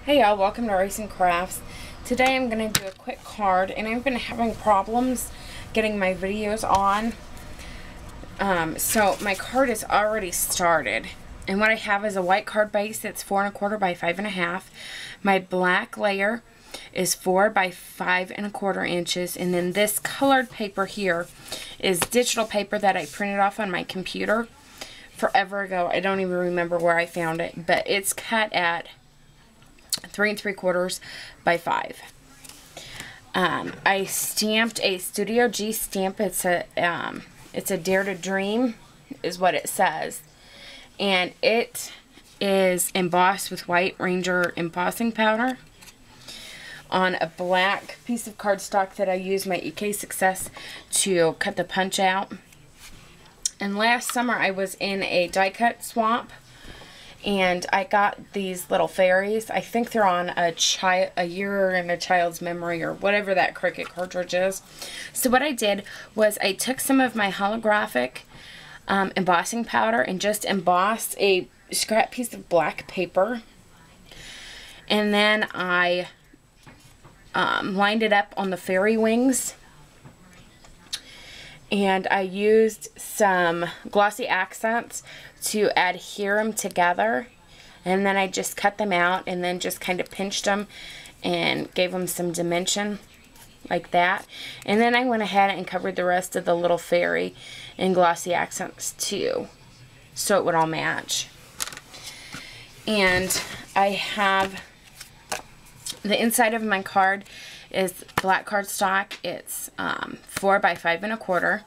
Hey y'all, welcome to Racing Crafts. Today I'm going to do a quick card, and I've been having problems getting my videos on. So my card is already started, and what I have is a white card base that's 4 1/4 by 5 1/2. My black layer is 4 by 5 1/4 inches, and then this colored paper here is digital paper that I printed off on my computer forever ago. I don't even remember where I found it, but it's cut at 3 3/4 by 5. I stamped a Studio G stamp. It's a Dare to Dream, is what it says, and it is embossed with white Ranger embossing powder on a black piece of cardstock that I used my EK Success to cut the punch out. And last summer I was in a die cut swamp, and I got these little fairies. I think they're on a year in a child's memory, or whatever that Cricut cartridge is. So what I did was I took some of my holographic embossing powder and just embossed a scrap piece of black paper. And then I lined it up on the fairy wings. And I used some glossy accents to adhere them together. And then I just cut them out and then just kind of pinched them and gave them some dimension like that. And then I went ahead and covered the rest of the little fairy in glossy accents too, so it would all match. And I have the inside of my card is black cardstock. It's 4 by 5 1/4,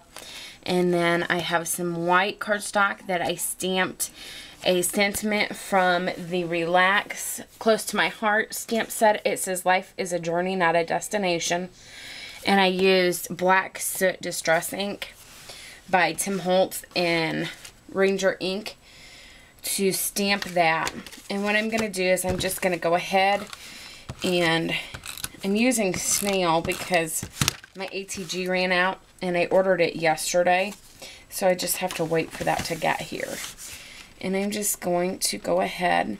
and then I have some white cardstock that I stamped a sentiment from the Relax Close to My Heart stamp set. It says life is a journey, not a destination, and I used black soot distress ink by Tim Holtz in Ranger ink to stamp that. And what I'm going to do is I'm just going to go ahead, and I'm using snail because my ATG ran out and I ordered it yesterday, so I just have to wait for that to get here. And I'm just going to go ahead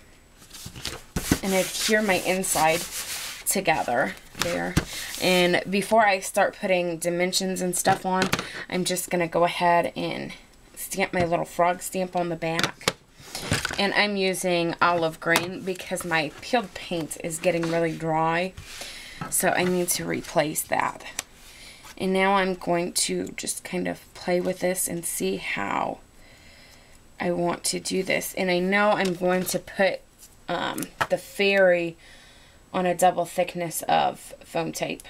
and adhere my inside together there. And before I start putting dimensions and stuff on, I'm just going to go ahead and stamp my little frog stamp on the back. And I'm using olive green because my peeled paint is getting really dry, so I need to replace that. And now I'm going to just kind of play with this and see how I want to do this. And I know I'm going to put the fairy on a double thickness of foam tape,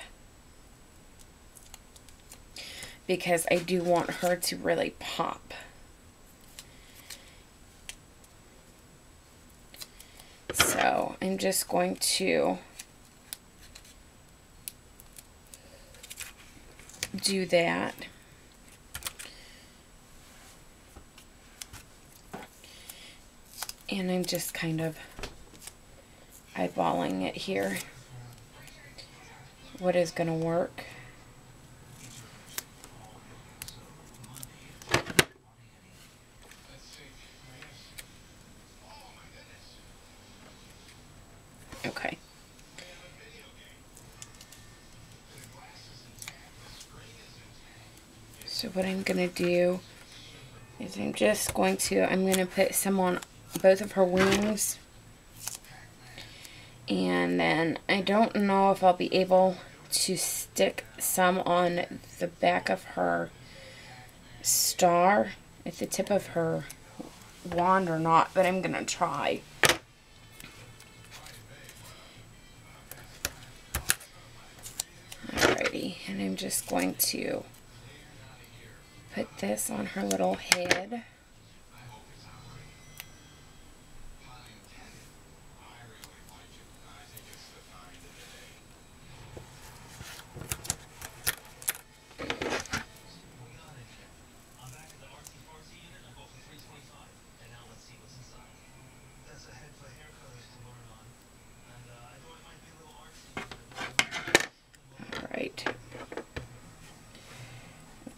because I do want her to really pop. So I'm just going to do that. And I'm just kind of eyeballing it here, what is going to work. Okay. So what I'm going to do is I'm going to put some on both of her wings. And then I don't know if I'll be able to stick some on the back of her star at the tip of her wand or not, but I'm going to try. Alrighty, and I'm just going to put this on her little head.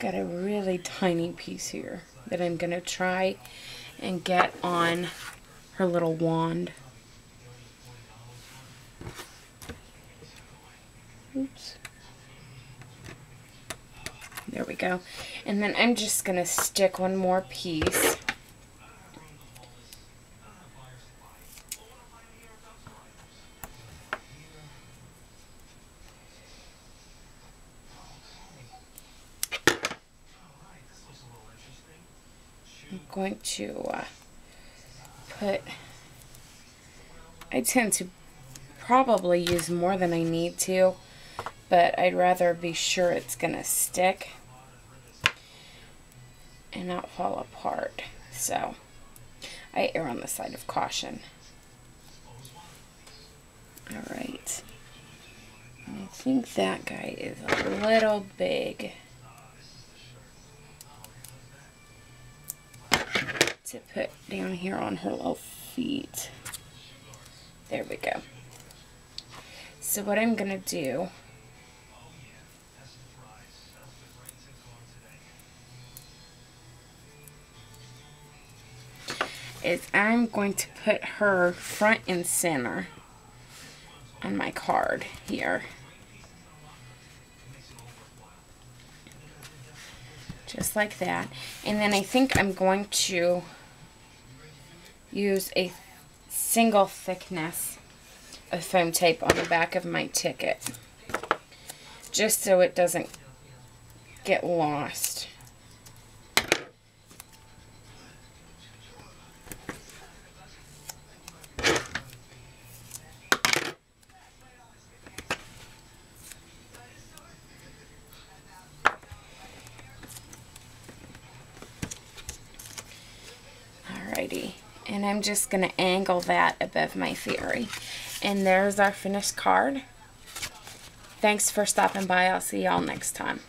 Got a really tiny piece here that I'm going to try and get on her little wand. Oops. There we go. And then I'm just going to stick one more piece. I'm going to I tend to probably use more than I need to, but I'd rather be sure it's going to stick and not fall apart. So I err on the side of caution. Alright. I think that guy is a little big to put down here on her little feet. There we go. So what I'm going to do is I'm going to put her front and center on my card here. Just like that. And then I think I'm going to use a single thickness of foam tape on the back of my ticket, just so it doesn't get lost. Alrighty. And I'm just going to angle that above my fairy. And there's our finished card. Thanks for stopping by. I'll see y'all next time.